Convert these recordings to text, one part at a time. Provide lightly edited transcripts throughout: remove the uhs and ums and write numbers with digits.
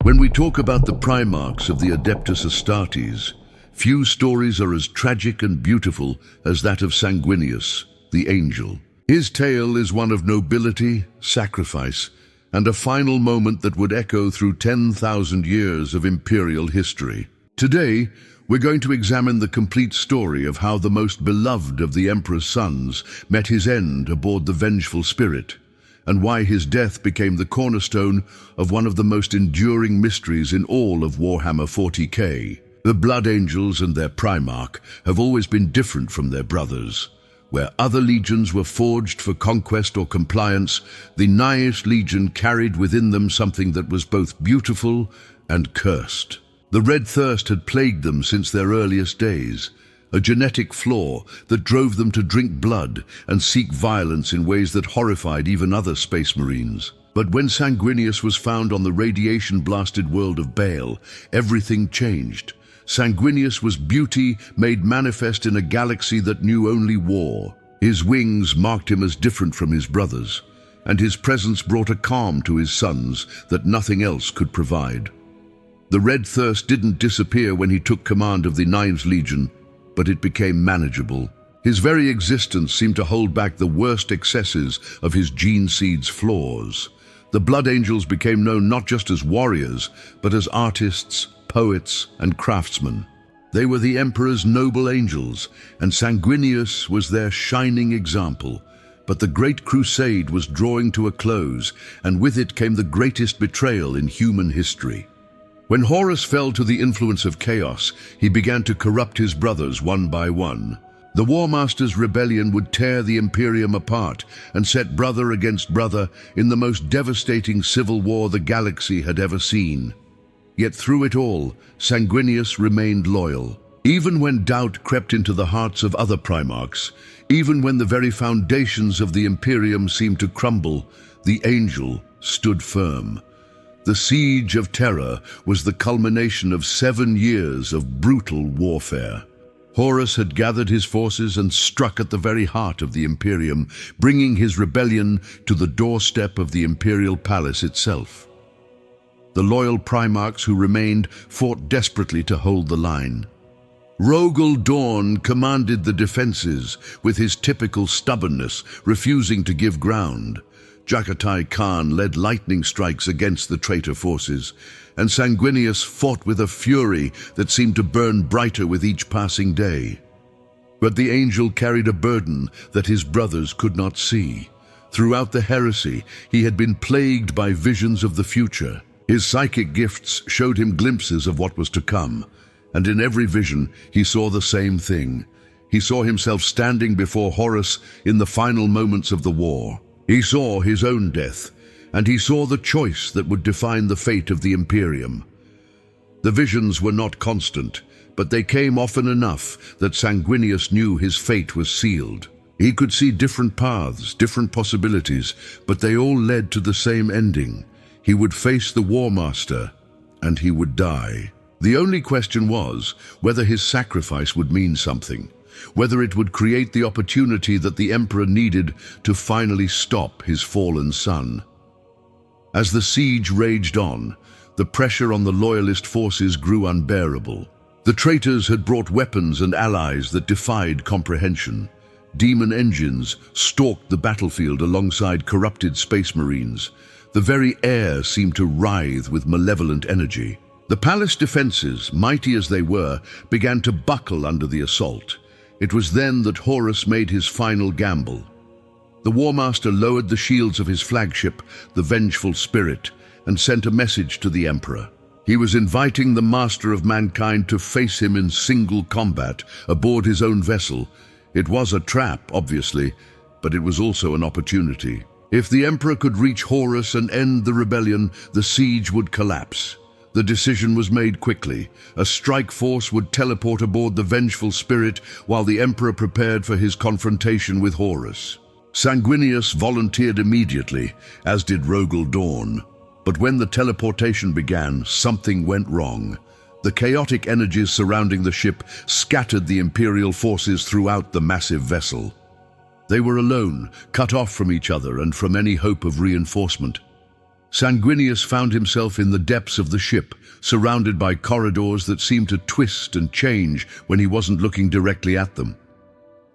When we talk about the Primarchs of the Adeptus Astartes, few stories are as tragic and beautiful as that of Sanguinius, the Angel. His tale is one of nobility, sacrifice, and a final moment that would echo through 10,000 years of imperial history. Today, we're going to examine the complete story of how the most beloved of the Emperor's sons met his end aboard the Vengeful Spirit, and why his death became the cornerstone of one of the most enduring mysteries in all of Warhammer 40k. The Blood Angels and their Primarch have always been different from their brothers. Where other legions were forged for conquest or compliance, the Naish Legion carried within them something that was both beautiful and cursed. The Red Thirst had plagued them since their earliest days, a genetic flaw that drove them to drink blood and seek violence in ways that horrified even other Space Marines. But when Sanguinius was found on the radiation-blasted world of Baal, everything changed. Sanguinius was beauty made manifest in a galaxy that knew only war. His wings marked him as different from his brothers, and his presence brought a calm to his sons that nothing else could provide. The Red Thirst didn't disappear when he took command of the Ninth Legion, but it became manageable. His very existence seemed to hold back the worst excesses of his gene seed's flaws. The Blood Angels became known not just as warriors, but as artists, poets, and craftsmen. They were the Emperor's noble angels, and Sanguinius was their shining example. But the Great Crusade was drawing to a close, and with it came the greatest betrayal in human history. When Horus fell to the influence of chaos, he began to corrupt his brothers one by one. The War Master's rebellion would tear the Imperium apart and set brother against brother in the most devastating civil war the galaxy had ever seen. Yet through it all, Sanguinius remained loyal. Even when doubt crept into the hearts of other Primarchs, even when the very foundations of the Imperium seemed to crumble, the Angel stood firm. The Siege of Terror was the culmination of 7 years of brutal warfare. Horus had gathered his forces and struck at the very heart of the Imperium, bringing his rebellion to the doorstep of the Imperial Palace itself. The loyal Primarchs who remained fought desperately to hold the line. Rogel Dawn commanded the defenses, with his typical stubbornness, refusing to give ground. Jagatai Khan led lightning strikes against the traitor forces, and Sanguinius fought with a fury that seemed to burn brighter with each passing day. But the Angel carried a burden that his brothers could not see. Throughout the heresy, he had been plagued by visions of the future. His psychic gifts showed him glimpses of what was to come, and in every vision he saw the same thing. He saw himself standing before Horus in the final moments of the war. He saw his own death, and he saw the choice that would define the fate of the Imperium. The visions were not constant, but they came often enough that Sanguinius knew his fate was sealed. He could see different paths, different possibilities, but they all led to the same ending. He would face the War Master, and he would die. The only question was whether his sacrifice would mean something, whether it would create the opportunity that the Emperor needed to finally stop his fallen son. As the siege raged on, the pressure on the loyalist forces grew unbearable. The traitors had brought weapons and allies that defied comprehension. Demon engines stalked the battlefield alongside corrupted Space Marines. The very air seemed to writhe with malevolent energy. The palace defenses, mighty as they were, began to buckle under the assault. It was then that Horus made his final gamble. The War Master lowered the shields of his flagship, the Vengeful Spirit, and sent a message to the Emperor. He was inviting the Master of Mankind to face him in single combat aboard his own vessel. It was a trap, obviously, but it was also an opportunity. If the Emperor could reach Horus and end the rebellion, the siege would collapse. The decision was made quickly. A strike force would teleport aboard the Vengeful Spirit while the Emperor prepared for his confrontation with Horus. Sanguinius volunteered immediately, as did Rogel Dawn. But when the teleportation began, something went wrong. The chaotic energies surrounding the ship scattered the Imperial forces throughout the massive vessel. They were alone, cut off from each other and from any hope of reinforcement. Sanguinius found himself in the depths of the ship, surrounded by corridors that seemed to twist and change when he wasn't looking directly at them.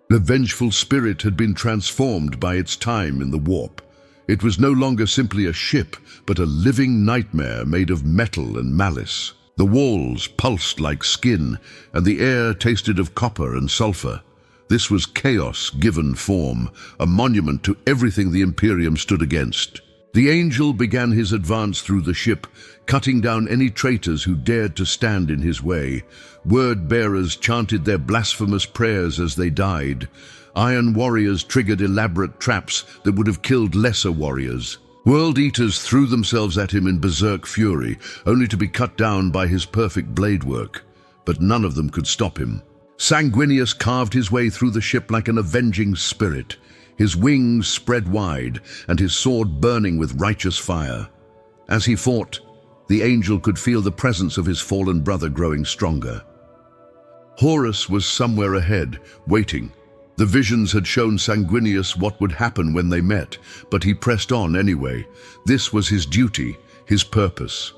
The vengeful spirit had been transformed by its time in the warp. It was no longer simply a ship, but a living nightmare made of metal and malice. The walls pulsed like skin, and the air tasted of copper and sulfur. This was chaos given form, a monument to everything the Imperium stood against. The angel began his advance through the ship, cutting down any traitors who dared to stand in his way. Word-bearers chanted their blasphemous prayers as they died. Iron warriors triggered elaborate traps that would have killed lesser warriors. World-eaters threw themselves at him in berserk fury, only to be cut down by his perfect blade work. But none of them could stop him. Sanguinius carved his way through the ship like an avenging spirit, his wings spread wide and his sword burning with righteous fire. As he fought, the angel could feel the presence of his fallen brother growing stronger. Horus was somewhere ahead, waiting. The visions had shown Sanguinius what would happen when they met, but he pressed on anyway. This was his duty, his purpose.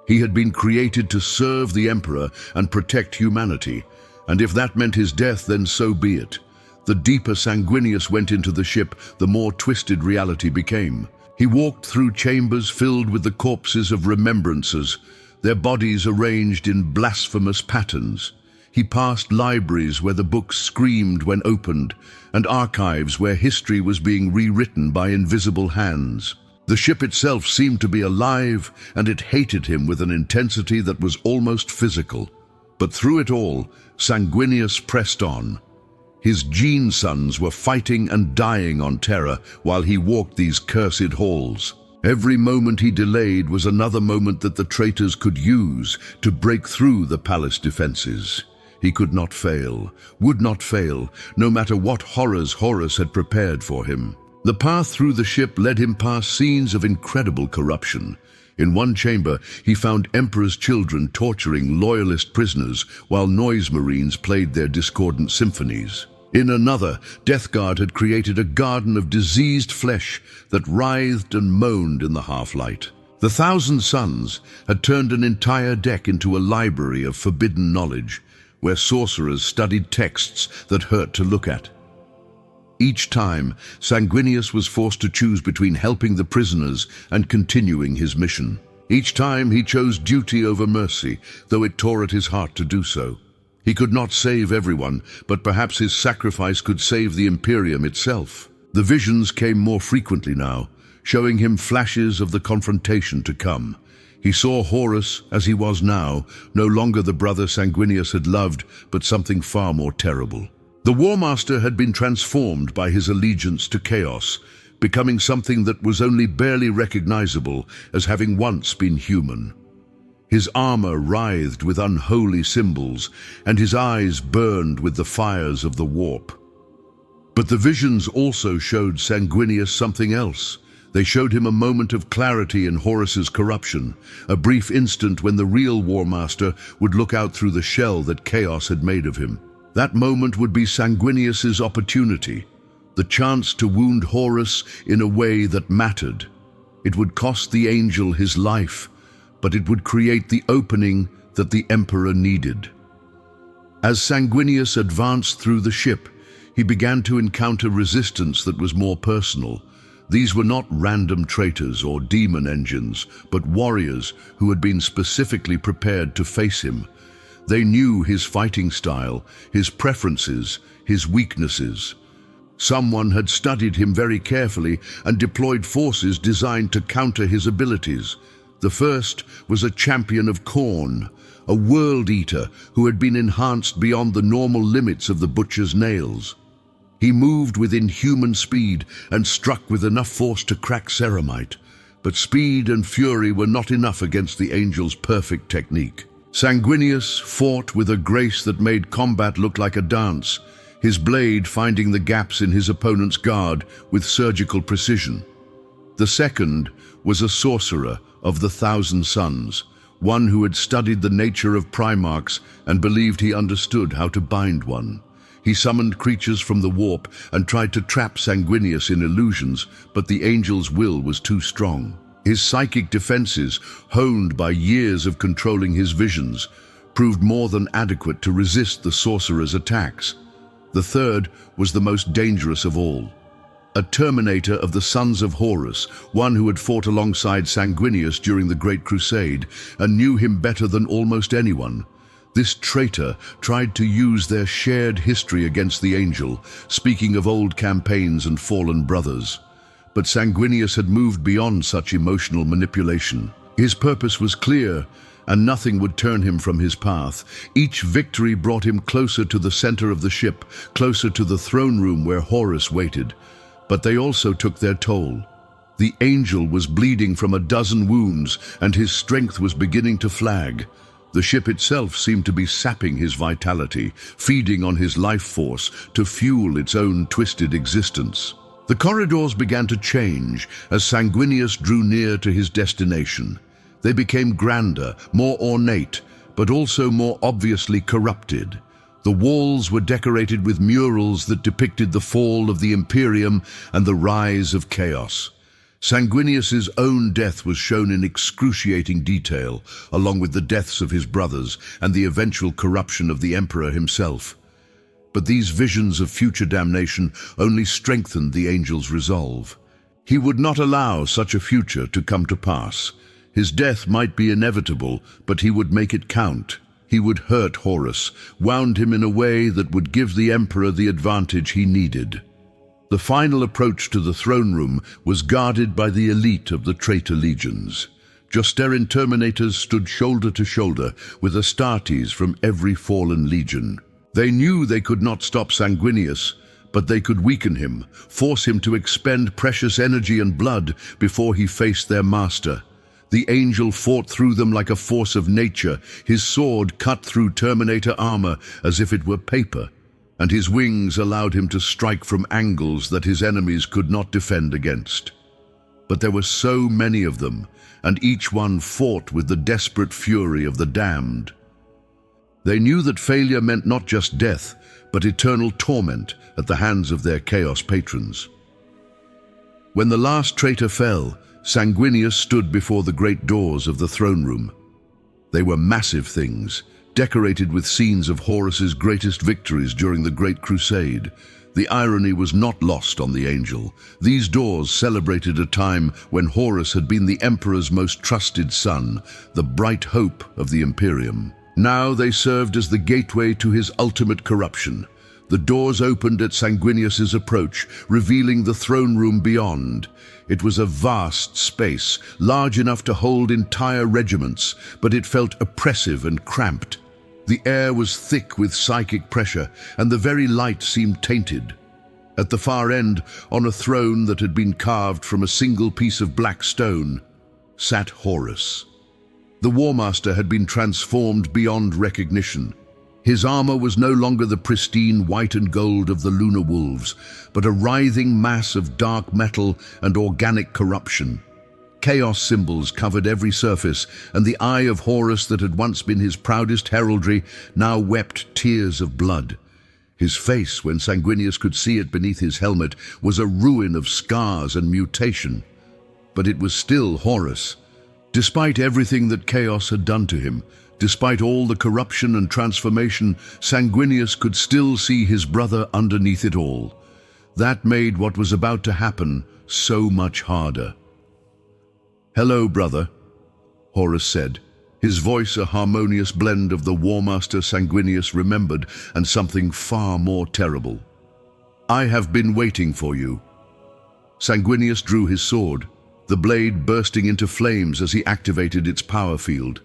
He had been created to serve the Emperor and protect humanity, and if that meant his death, then so be it. The deeper Sanguinius went into the ship, the more twisted reality became. He walked through chambers filled with the corpses of remembrances, their bodies arranged in blasphemous patterns. He passed libraries where the books screamed when opened, and archives where history was being rewritten by invisible hands. The ship itself seemed to be alive, and it hated him with an intensity that was almost physical. But through it all, Sanguinius pressed on. His gene sons were fighting and dying on Terra while he walked these cursed halls. Every moment he delayed was another moment that the traitors could use to break through the palace defenses. He could not fail, would not fail, no matter what horrors Horus had prepared for him. The path through the ship led him past scenes of incredible corruption. In one chamber, he found Emperor's children torturing loyalist prisoners while noise marines played their discordant symphonies. In another, Death Guard had created a garden of diseased flesh that writhed and moaned in the half-light. The Thousand Suns had turned an entire deck into a library of forbidden knowledge, where sorcerers studied texts that hurt to look at. Each time, Sanguinius was forced to choose between helping the prisoners and continuing his mission. Each time he chose duty over mercy, though it tore at his heart to do so. He could not save everyone, but perhaps his sacrifice could save the Imperium itself. The visions came more frequently now, showing him flashes of the confrontation to come. He saw Horus as he was now, no longer the brother Sanguinius had loved, but something far more terrible. The War Master had been transformed by his allegiance to chaos, becoming something that was only barely recognizable as having once been human. His armor writhed with unholy symbols, and his eyes burned with the fires of the warp. But the visions also showed Sanguinius something else. They showed him a moment of clarity in Horus's corruption, a brief instant when the real War Master would look out through the shell that chaos had made of him. That moment would be Sanguinius's opportunity, the chance to wound Horus in a way that mattered. It would cost the angel his life, but it would create the opening that the Emperor needed. As Sanguinius advanced through the ship, he began to encounter resistance that was more personal. These were not random traitors or demon engines, but warriors who had been specifically prepared to face him. They knew his fighting style, his preferences, his weaknesses. Someone had studied him very carefully and deployed forces designed to counter his abilities. The first was a champion of Khorne, a world-eater who had been enhanced beyond the normal limits of the butcher's nails. He moved with inhuman speed and struck with enough force to crack ceramite, but speed and fury were not enough against the angel's perfect technique. Sanguinius fought with a grace that made combat look like a dance, his blade finding the gaps in his opponent's guard with surgical precision. The second was a sorcerer of the Thousand Suns, one who had studied the nature of Primarchs and believed he understood how to bind one. He summoned creatures from the warp and tried to trap Sanguinius in illusions, but the angel's will was too strong. His psychic defenses, honed by years of controlling his visions, proved more than adequate to resist the sorcerer's attacks. The third was the most dangerous of all. A terminator of the sons of Horus, one who had fought alongside Sanguinius during the Great Crusade and knew him better than almost anyone. This traitor tried to use their shared history against the angel, speaking of old campaigns and fallen brothers. But Sanguinius had moved beyond such emotional manipulation. His purpose was clear, and nothing would turn him from his path. Each victory brought him closer to the center of the ship, closer to the throne room where Horus waited. But they also took their toll. The angel was bleeding from a dozen wounds, and his strength was beginning to flag. The ship itself seemed to be sapping his vitality, feeding on his life force to fuel its own twisted existence. The corridors began to change as Sanguinius drew near to his destination. They became grander, more ornate, but also more obviously corrupted. The walls were decorated with murals that depicted the fall of the Imperium and the rise of chaos. Sanguinius's own death was shown in excruciating detail, along with the deaths of his brothers and the eventual corruption of the Emperor himself. But these visions of future damnation only strengthened the angel's resolve. He would not allow such a future to come to pass. His death might be inevitable, but he would make it count. He would hurt Horus, wound him in a way that would give the Emperor the advantage he needed. The final approach to the throne room was guarded by the elite of the traitor legions. Josterin Terminators stood shoulder to shoulder with Astartes from every fallen legion. They knew they could not stop Sanguinius, but they could weaken him, force him to expend precious energy and blood before he faced their master. The angel fought through them like a force of nature. His sword cut through Terminator armor as if it were paper, and his wings allowed him to strike from angles that his enemies could not defend against. But there were so many of them, and each one fought with the desperate fury of the damned. They knew that failure meant not just death, but eternal torment at the hands of their chaos patrons. When the last traitor fell, Sanguinius stood before the great doors of the throne room. They were massive things, decorated with scenes of Horus's greatest victories during the Great Crusade. The irony was not lost on the angel. These doors celebrated a time when Horus had been the Emperor's most trusted son, the bright hope of the Imperium. Now they served as the gateway to his ultimate corruption. The doors opened at Sanguinius's approach, revealing the throne room beyond. It was a vast space, large enough to hold entire regiments, but it felt oppressive and cramped. The air was thick with psychic pressure, and the very light seemed tainted. At the far end, on a throne that had been carved from a single piece of black stone, sat Horus. The War Master had been transformed beyond recognition. His armor was no longer the pristine white and gold of the lunar wolves, but a writhing mass of dark metal and organic corruption. Chaos symbols covered every surface, and the eye of Horus that had once been his proudest heraldry now wept tears of blood. His face, when Sanguinius could see it beneath his helmet, was a ruin of scars and mutation. But it was still Horus. Despite everything that chaos had done to him, despite all the corruption and transformation, Sanguinius could still see his brother underneath it all. That made what was about to happen so much harder. "Hello, brother," Horus said, his voice a harmonious blend of the War Master Sanguinius remembered and something far more terrible. "I have been waiting for you." Sanguinius drew his sword, the blade bursting into flames as he activated its power field.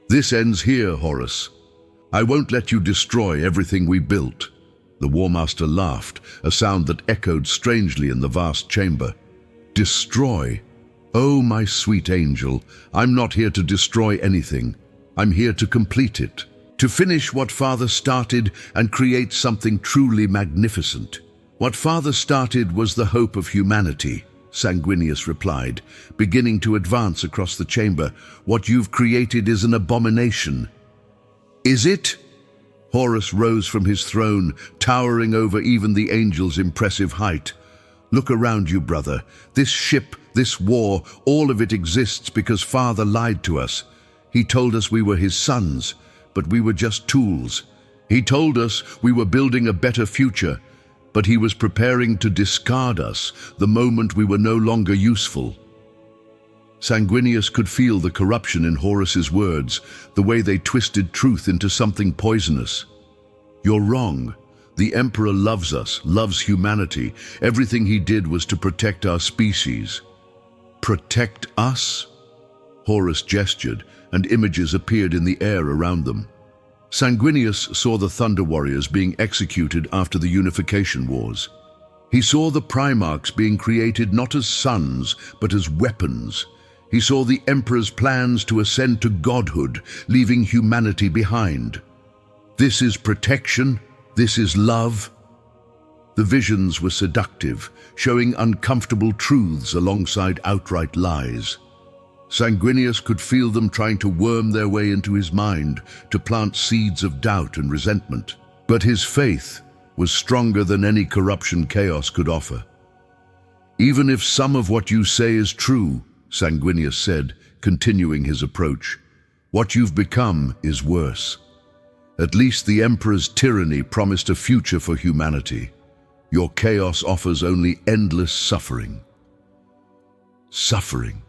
"This ends here, Horus. I won't let you destroy everything we built." The War Master laughed, a sound that echoed strangely in the vast chamber. "Destroy? Oh, my sweet angel, I'm not here to destroy anything. I'm here to complete it, to finish what Father started and create something truly magnificent." "What Father started was the hope of humanity," Sanguinius replied, beginning to advance across the chamber. "What you've created is an abomination." "Is it?" Horus rose from his throne, towering over even the angel's impressive height. Look around you, brother. This ship, this war, all of it exists because Father lied to us. He told us we were his sons, but we were just tools. He told us we were building a better future, but he was preparing to discard us the moment we were no longer useful. Sanguinius could feel the corruption in Horus's words, the way they twisted truth into something poisonous. You're wrong. The Emperor loves us, loves humanity. Everything he did was to protect our species. Protect us? Horus gestured, and images appeared in the air around them. Sanguinius saw the Thunder Warriors being executed after the Unification Wars. He saw the Primarchs being created not as sons, but as weapons. He saw the Emperor's plans to ascend to godhood, leaving humanity behind. This is protection. This is love. The visions were seductive, showing uncomfortable truths alongside outright lies. Sanguinius could feel them trying to worm their way into his mind, to plant seeds of doubt and resentment. But his faith was stronger than any corruption chaos could offer. Even if some of what you say is true, Sanguinius said, continuing his approach, what you've become is worse. At least the Emperor's tyranny promised a future for humanity. Your chaos offers only endless suffering. Suffering.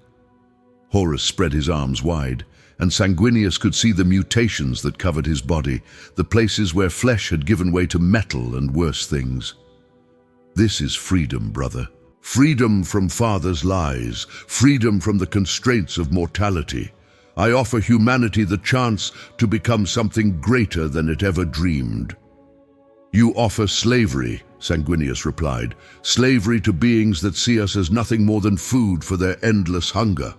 Horus spread his arms wide, and Sanguinius could see the mutations that covered his body, the places where flesh had given way to metal and worse things. This is freedom, brother. Freedom from Father's lies, freedom from the constraints of mortality. I offer humanity the chance to become something greater than it ever dreamed. You offer slavery, Sanguinius replied, slavery to beings that see us as nothing more than food for their endless hunger.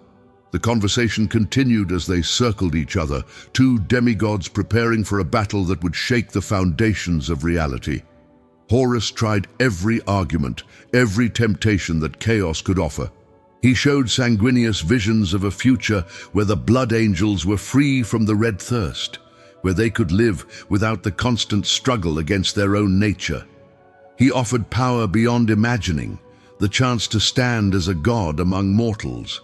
The conversation continued as they circled each other, two demigods preparing for a battle that would shake the foundations of reality. Horus tried every argument, every temptation that chaos could offer. He showed Sanguinius visions of a future where the blood angels were free from the red thirst, where they could live without the constant struggle against their own nature. He offered power beyond imagining, the chance to stand as a god among mortals.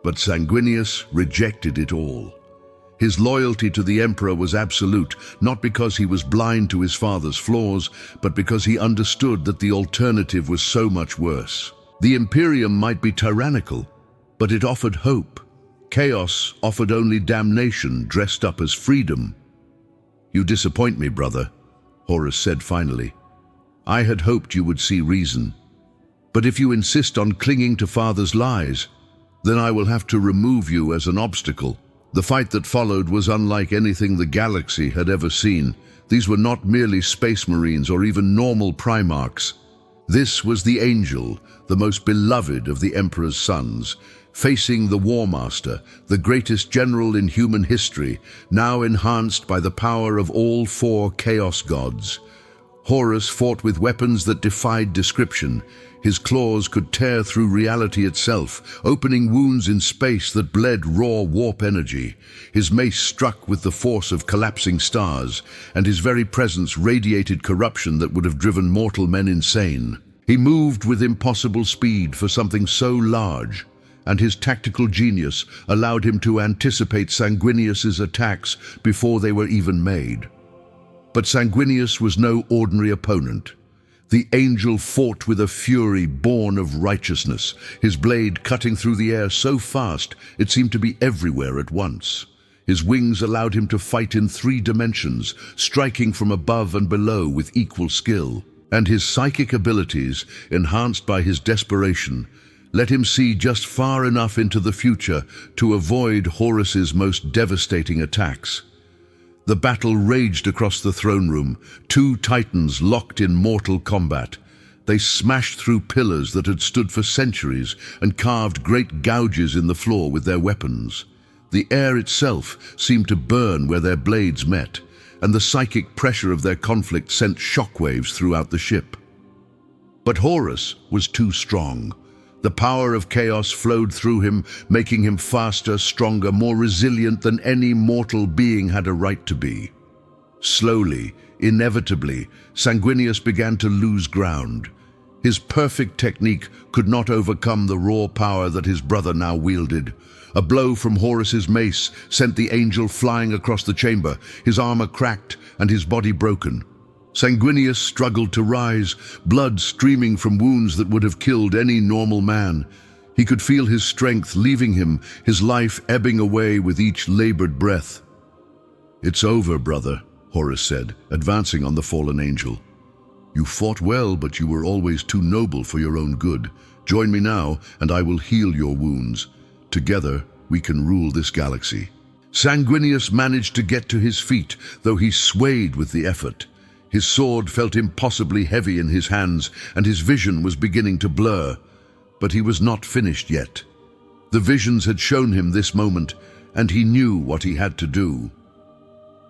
But Sanguinius rejected it all. His loyalty to the Emperor was absolute, not because he was blind to his father's flaws, but because he understood that the alternative was so much worse. The Imperium might be tyrannical, but it offered hope. Chaos offered only damnation dressed up as freedom. You disappoint me, brother, Horus said finally. I had hoped you would see reason. But if you insist on clinging to Father's lies, then I will have to remove you as an obstacle. The fight that followed was unlike anything the galaxy had ever seen. These were not merely space marines or even normal Primarchs. This was the Angel, the most beloved of the Emperor's sons, facing the War Master, the greatest general in human history, now enhanced by the power of all four Chaos gods. Horus fought with weapons that defied description. His claws could tear through reality itself, opening wounds in space that bled raw warp energy. His mace struck with the force of collapsing stars, and his very presence radiated corruption that would have driven mortal men insane. He moved with impossible speed for something so large, and his tactical genius allowed him to anticipate Sanguinius's attacks before they were even made. But Sanguinius was no ordinary opponent. The Angel fought with a fury born of righteousness, his blade cutting through the air so fast it seemed to be everywhere at once. His wings allowed him to fight in 3 dimensions, striking from above and below with equal skill. And his psychic abilities, enhanced by his desperation, let him see just far enough into the future to avoid Horus's most devastating attacks. The battle raged across the throne room, 2 titans locked in mortal combat. They smashed through pillars that had stood for centuries and carved great gouges in the floor with their weapons. The air itself seemed to burn where their blades met, and the psychic pressure of their conflict sent shockwaves throughout the ship. But Horus was too strong. The power of chaos flowed through him, making him faster, stronger, more resilient than any mortal being had a right to be. Slowly, inevitably, Sanguinius began to lose ground. His perfect technique could not overcome the raw power that his brother now wielded. A blow from Horus's mace sent the angel flying across the chamber, his armor cracked and his body broken. Sanguinius struggled to rise, blood streaming from wounds that would have killed any normal man. He could feel his strength leaving him, his life ebbing away with each labored breath. "It's over, brother," Horus said, advancing on the fallen angel. "You fought well, but you were always too noble for your own good. Join me now, and I will heal your wounds. Together, we can rule this galaxy." Sanguinius managed to get to his feet, though he swayed with the effort. His sword felt impossibly heavy in his hands, and his vision was beginning to blur. But he was not finished yet. The visions had shown him this moment, and he knew what he had to do.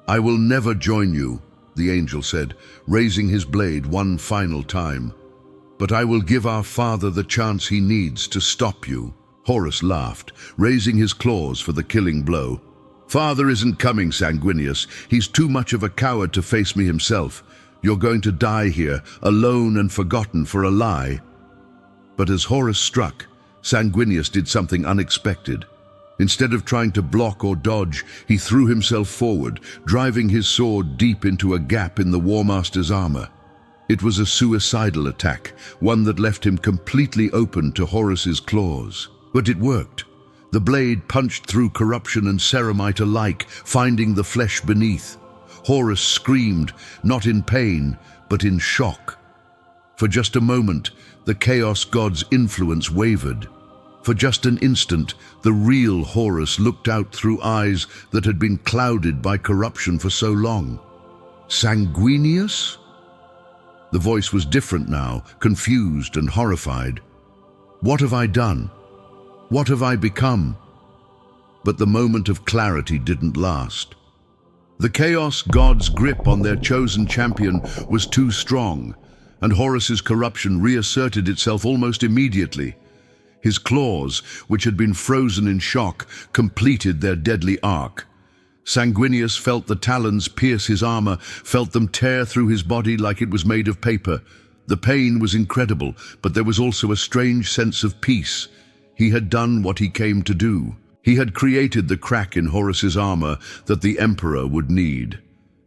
"I will never join you," the angel said, raising his blade one final time. "But I will give our father the chance he needs to stop you." Horus laughed, raising his claws for the killing blow. "Father isn't coming, Sanguinius. He's too much of a coward to face me himself. You're going to die here, alone and forgotten for a lie." But as Horus struck, Sanguinius did something unexpected. Instead of trying to block or dodge, he threw himself forward, driving his sword deep into a gap in the War Master's armor. It was a suicidal attack, one that left him completely open to Horus's claws. But it worked. The blade punched through corruption and ceramite alike, finding the flesh beneath. Horus screamed, not in pain, but in shock. For just a moment, the Chaos God's influence wavered. For just an instant, the real Horus looked out through eyes that had been clouded by corruption for so long. "Sanguinius?" The voice was different now, confused and horrified. "What have I done? What have I become?" But the moment of clarity didn't last. The Chaos God's grip on their chosen champion was too strong, and Horus's corruption reasserted itself almost immediately. His claws, which had been frozen in shock, completed their deadly arc. Sanguinius felt the talons pierce his armor, felt them tear through his body like it was made of paper. The pain was incredible, but there was also a strange sense of peace. He had done what he came to do. He had created the crack in Horus's armor that the Emperor would need.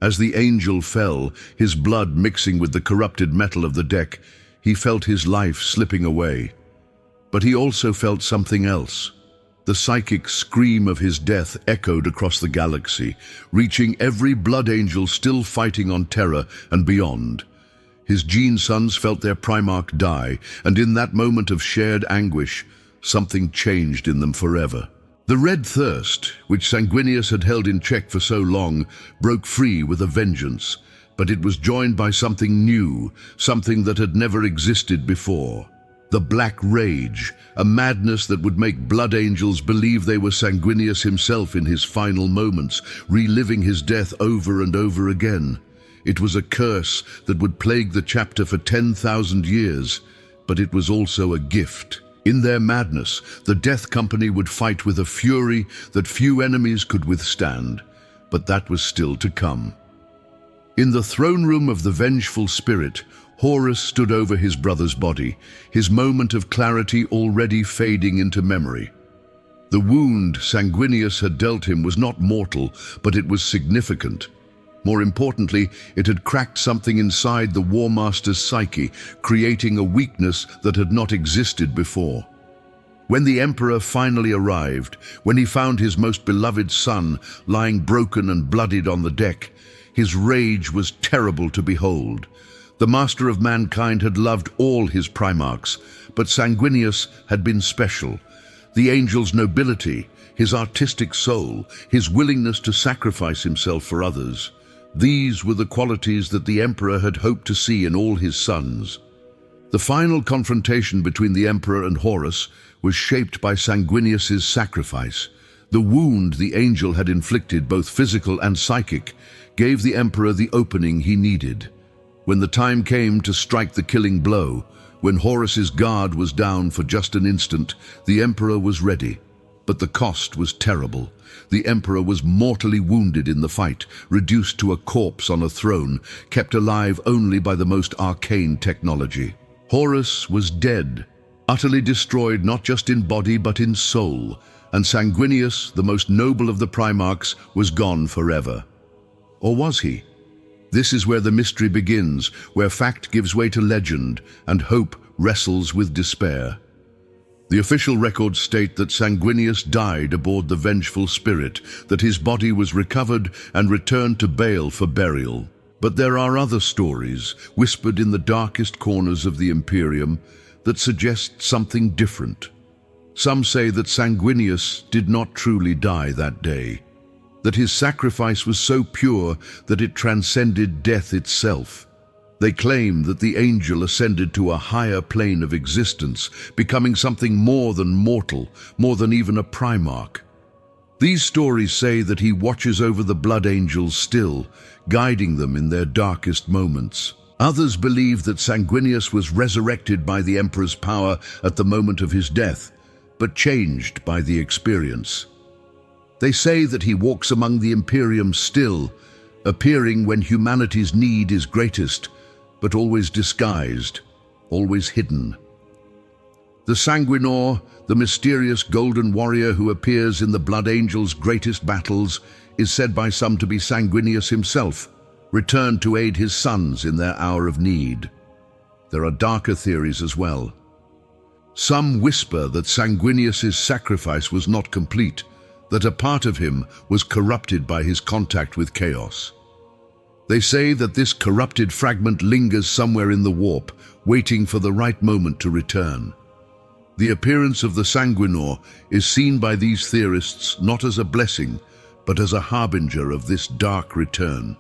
As the angel fell, his blood mixing with the corrupted metal of the deck, he felt his life slipping away. But he also felt something else. The psychic scream of his death echoed across the galaxy, reaching every blood angel still fighting on Terra and beyond. His gene sons felt their Primarch die, and in that moment of shared anguish, something changed in them forever. The red thirst, which Sanguinius had held in check for so long, broke free with a vengeance, but it was joined by something new, something that had never existed before. The Black Rage, a madness that would make blood angels believe they were Sanguinius himself in his final moments, reliving his death over and over again. It was a curse that would plague the chapter for 10,000 years, but it was also a gift. In their madness, the Death Company would fight with a fury that few enemies could withstand, but that was still to come. In the throne room of the vengeful spirit, Horus stood over his brother's body, his moment of clarity already fading into memory. The wound Sanguinius had dealt him was not mortal, but it was significant. More importantly, it had cracked something inside the War Master's psyche, creating a weakness that had not existed before. When the Emperor finally arrived, when he found his most beloved son lying broken and bloodied on the deck, his rage was terrible to behold. The Master of Mankind had loved all his Primarchs, but Sanguinius had been special. The angel's nobility, his artistic soul, his willingness to sacrifice himself for others. These were the qualities that the Emperor had hoped to see in all his sons. The final confrontation between the Emperor and Horus was shaped by Sanguinius's sacrifice. The wound the angel had inflicted, both physical and psychic, gave the Emperor the opening he needed. When the time came to strike the killing blow, when Horus's guard was down for just an instant, the Emperor was ready. But the cost was terrible. The Emperor was mortally wounded in the fight, reduced to a corpse on a throne, kept alive only by the most arcane technology. Horus was dead, utterly destroyed not just in body but in soul, and Sanguinius, the most noble of the Primarchs, was gone forever. Or was he? This is where the mystery begins, where fact gives way to legend and hope wrestles with despair. The official records state that Sanguinius died aboard the Vengeful Spirit, that his body was recovered and returned to Baal for burial. But there are other stories, whispered in the darkest corners of the Imperium, that suggest something different. Some say that Sanguinius did not truly die that day, that his sacrifice was so pure that it transcended death itself. They claim that the angel ascended to a higher plane of existence, becoming something more than mortal, more than even a Primarch. These stories say that he watches over the blood angels still, guiding them in their darkest moments. Others believe that Sanguinius was resurrected by the Emperor's power at the moment of his death, but changed by the experience. They say that he walks among the Imperium still, appearing when humanity's need is greatest, but always disguised, always hidden. The Sanguinor, the mysterious golden warrior who appears in the Blood Angel's greatest battles, is said by some to be Sanguinius himself, returned to aid his sons in their hour of need. There are darker theories as well. Some whisper that Sanguinius's sacrifice was not complete, that a part of him was corrupted by his contact with chaos. They say that this corrupted fragment lingers somewhere in the warp, waiting for the right moment to return. The appearance of the Sanguinor is seen by these theorists not as a blessing, but as a harbinger of this dark return.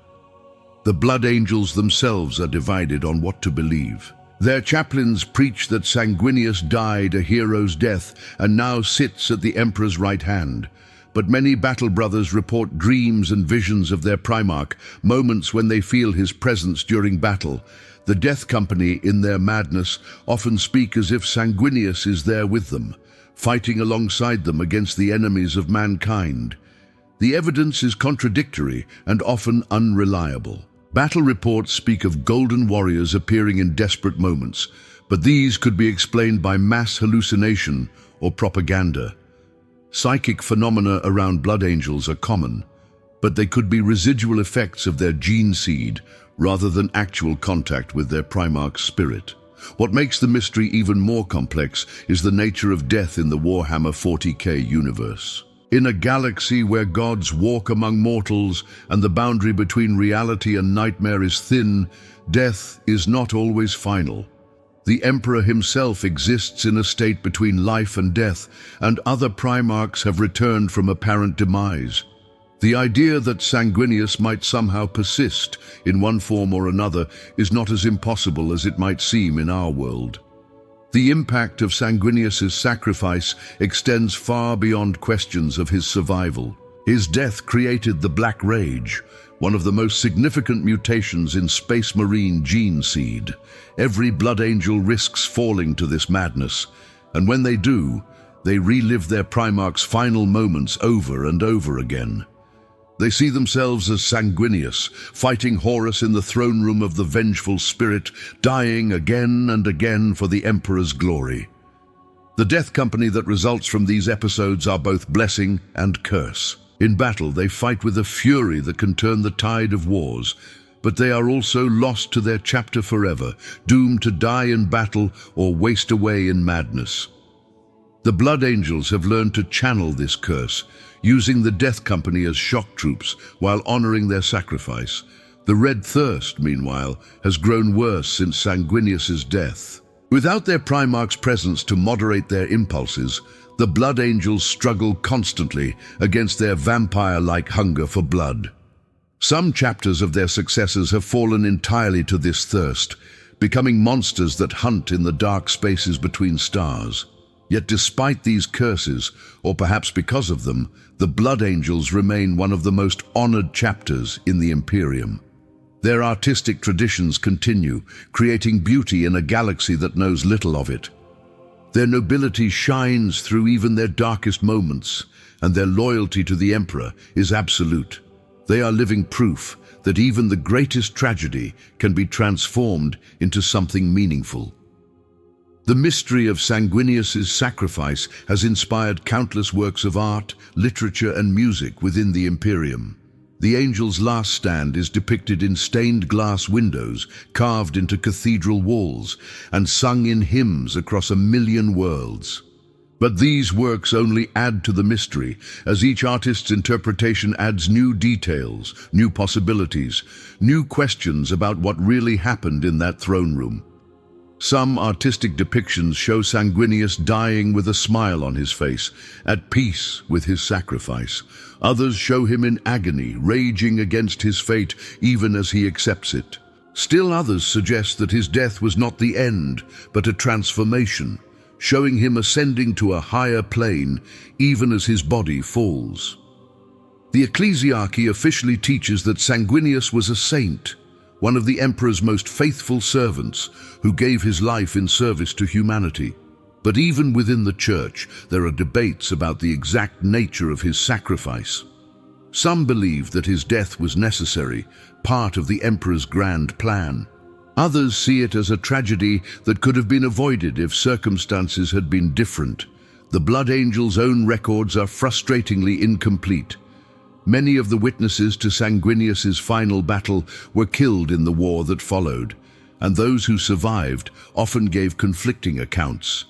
The Blood Angels themselves are divided on what to believe. Their chaplains preach that Sanguinius died a hero's death and now sits at the Emperor's right hand. But many battle brothers report dreams and visions of their Primarch, moments when they feel his presence during battle. The Death Company, in their madness, often speak as if Sanguinius is there with them, fighting alongside them against the enemies of mankind. The evidence is contradictory and often unreliable. Battle reports speak of golden warriors appearing in desperate moments, but these could be explained by mass hallucination or propaganda. Psychic phenomena around blood angels are common, but they could be residual effects of their gene seed rather than actual contact with their Primarch's spirit. What makes the mystery even more complex is the nature of death in the Warhammer 40k universe. In a galaxy where gods walk among mortals and the boundary between reality and nightmare is thin, death is not always final. The Emperor himself exists in a state between life and death, and other Primarchs have returned from apparent demise. The idea that Sanguinius might somehow persist in one form or another is not as impossible as it might seem in our world. The impact of Sanguinius's sacrifice extends far beyond questions of his survival. His death created the Black Rage, one of the most significant mutations in Space Marine gene seed. Every Blood Angel risks falling to this madness, and when they do, they relive their Primarch's final moments over and over again. They see themselves as Sanguinius, fighting Horus in the throne room of the Vengeful Spirit, dying again and again for the Emperor's glory. The death company that results from these episodes are both blessing and curse. In battle, they fight with a fury that can turn the tide of wars, but they are also lost to their chapter forever, doomed to die in battle or waste away in madness. The Blood Angels have learned to channel this curse, using the Death Company as shock troops while honoring their sacrifice. The Red Thirst, meanwhile, has grown worse since Sanguinius's death. Without their Primarch's presence to moderate their impulses, the Blood Angels struggle constantly against their vampire-like hunger for blood. Some chapters of their successors have fallen entirely to this thirst, becoming monsters that hunt in the dark spaces between stars. Yet despite these curses, or perhaps because of them, the Blood Angels remain one of the most honored chapters in the Imperium. Their artistic traditions continue, creating beauty in a galaxy that knows little of it. Their nobility shines through even their darkest moments, and their loyalty to the Emperor is absolute. They are living proof that even the greatest tragedy can be transformed into something meaningful. The mystery of Sanguinius's sacrifice has inspired countless works of art, literature, and music within the Imperium. The angel's last stand is depicted in stained glass windows carved into cathedral walls and sung in hymns across 1,000,000 worlds. But these works only add to the mystery, as each artist's interpretation adds new details, new possibilities, new questions about what really happened in that throne room. Some artistic depictions show Sanguinius dying with a smile on his face, at peace with his sacrifice. Others show him in agony, raging against his fate even as he accepts it. Still others suggest that his death was not the end, but a transformation, showing him ascending to a higher plane even as his body falls. The ecclesiarchy officially teaches that Sanguinius was a saint, one of the emperor's most faithful servants, who gave his life in service to humanity. But even within the church, there are debates about the exact nature of his sacrifice. Some believe that his death was necessary, part of the emperor's grand plan. Others see it as a tragedy that could have been avoided if circumstances had been different. The Blood Angel's own records are frustratingly incomplete. Many of the witnesses to Sanguinius's final battle were killed in the war that followed, and those who survived often gave conflicting accounts.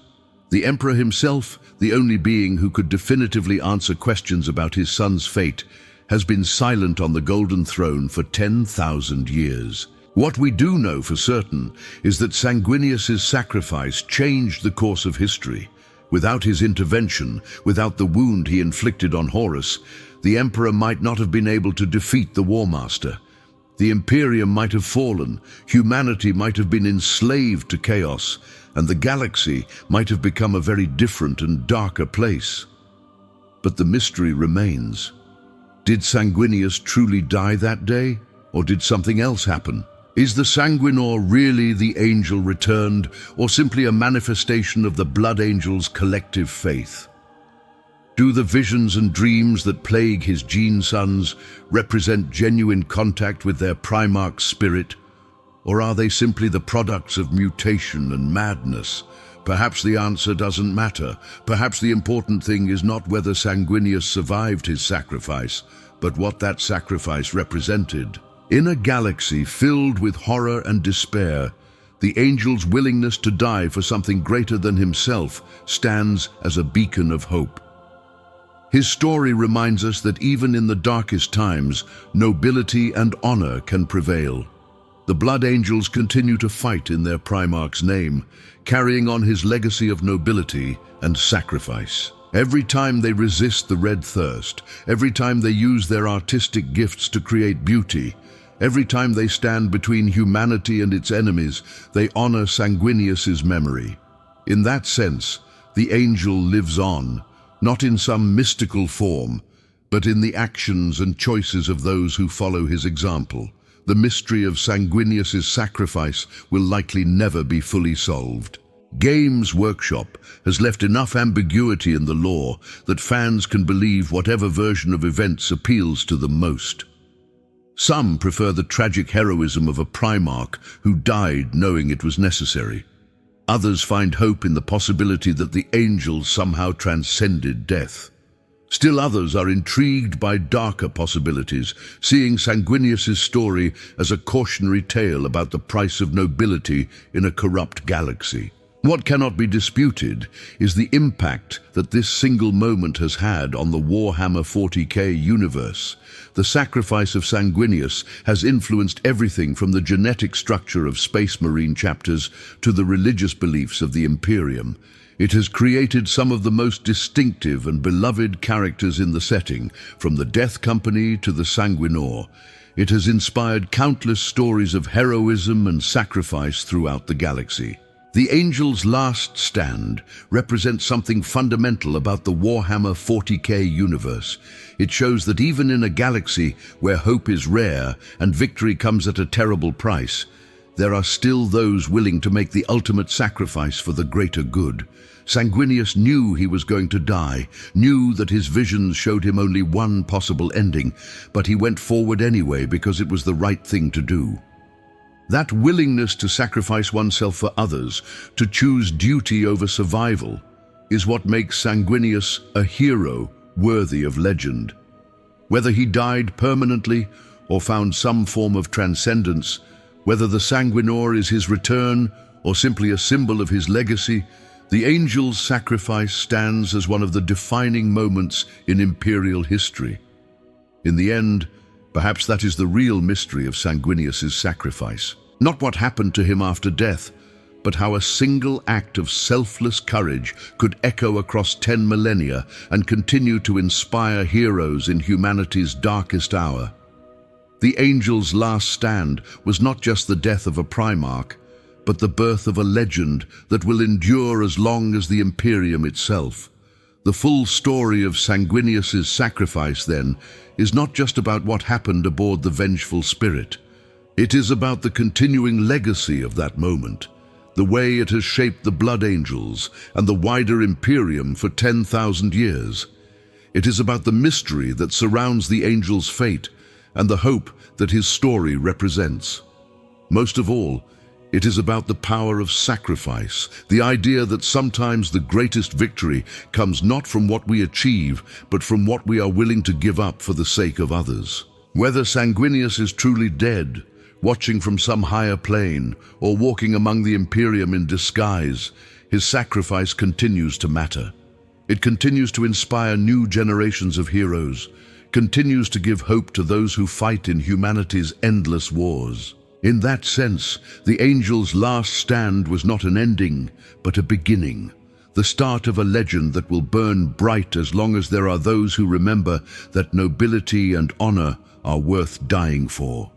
The emperor himself, the only being who could definitively answer questions about his son's fate, has been silent on the Golden Throne for 10,000 years. What we do know for certain is that Sanguinius's sacrifice changed the course of history. Without his intervention, without the wound he inflicted on Horus, the emperor might not have been able to defeat the War Master. The Imperium might have fallen, humanity might have been enslaved to chaos, and the galaxy might have become a very different and darker place. But the mystery remains. Did Sanguinius truly die that day, or did something else happen? Is the Sanguinor really the angel returned, or simply a manifestation of the Blood Angel's collective faith? Do the visions and dreams that plague his gene sons represent genuine contact with their Primarch spirit, or are they simply the products of mutation and madness? Perhaps the answer doesn't matter. Perhaps the important thing is not whether Sanguinius survived his sacrifice, but what that sacrifice represented. In a galaxy filled with horror and despair, the angel's willingness to die for something greater than himself stands as a beacon of hope. His story reminds us that even in the darkest times, nobility and honor can prevail. The Blood Angels continue to fight in their Primarch's name, carrying on his legacy of nobility and sacrifice. Every time they resist the Red Thirst, every time they use their artistic gifts to create beauty, every time they stand between humanity and its enemies, they honor Sanguinius's memory. In that sense, the angel lives on, not in some mystical form, but in the actions and choices of those who follow his example. The mystery of Sanguinius's sacrifice will likely never be fully solved. Games Workshop has left enough ambiguity in the lore that fans can believe whatever version of events appeals to them most. Some prefer the tragic heroism of a Primarch who died knowing it was necessary. Others find hope in the possibility that the angels somehow transcended death. Still others are intrigued by darker possibilities, seeing Sanguinius's story as a cautionary tale about the price of nobility in a corrupt galaxy. What cannot be disputed is the impact that this single moment has had on the Warhammer 40k universe. The sacrifice of Sanguinius has influenced everything from the genetic structure of Space Marine chapters to the religious beliefs of the Imperium. It has created some of the most distinctive and beloved characters in the setting, from the Death Company to the Sanguinor. It has inspired countless stories of heroism and sacrifice throughout the galaxy. The Angel's last stand represents something fundamental about the Warhammer 40k universe. It shows that even in a galaxy where hope is rare and victory comes at a terrible price, there are still those willing to make the ultimate sacrifice for the greater good. Sanguinius knew he was going to die, knew that his visions showed him only one possible ending, but he went forward anyway because it was the right thing to do. That willingness to sacrifice oneself for others, to choose duty over survival, is what makes Sanguinius a hero worthy of legend. Whether he died permanently or found some form of transcendence, whether the Sanguinor is his return or simply a symbol of his legacy, the angel's sacrifice stands as one of the defining moments in imperial history. In the end, perhaps that is the real mystery of Sanguinius's sacrifice. Not what happened to him after death, but how a single act of selfless courage could echo across 10 millennia and continue to inspire heroes in humanity's darkest hour. The angel's last stand was not just the death of a Primarch, but the birth of a legend that will endure as long as the Imperium itself. The full story of Sanguinius's sacrifice, then, is not just about what happened aboard the Vengeful Spirit. It is about the continuing legacy of that moment, the way it has shaped the Blood Angels and the wider Imperium for 10,000 years. It is about the mystery that surrounds the angel's fate and the hope that his story represents. Most of all, it is about the power of sacrifice, the idea that sometimes the greatest victory comes not from what we achieve, but from what we are willing to give up for the sake of others. Whether Sanguinius is truly dead, watching from some higher plane, or walking among the Imperium in disguise, his sacrifice continues to matter. It continues to inspire new generations of heroes, continues to give hope to those who fight in humanity's endless wars. In that sense, the angel's last stand was not an ending, but a beginning, the start of a legend that will burn bright as long as there are those who remember that nobility and honor are worth dying for.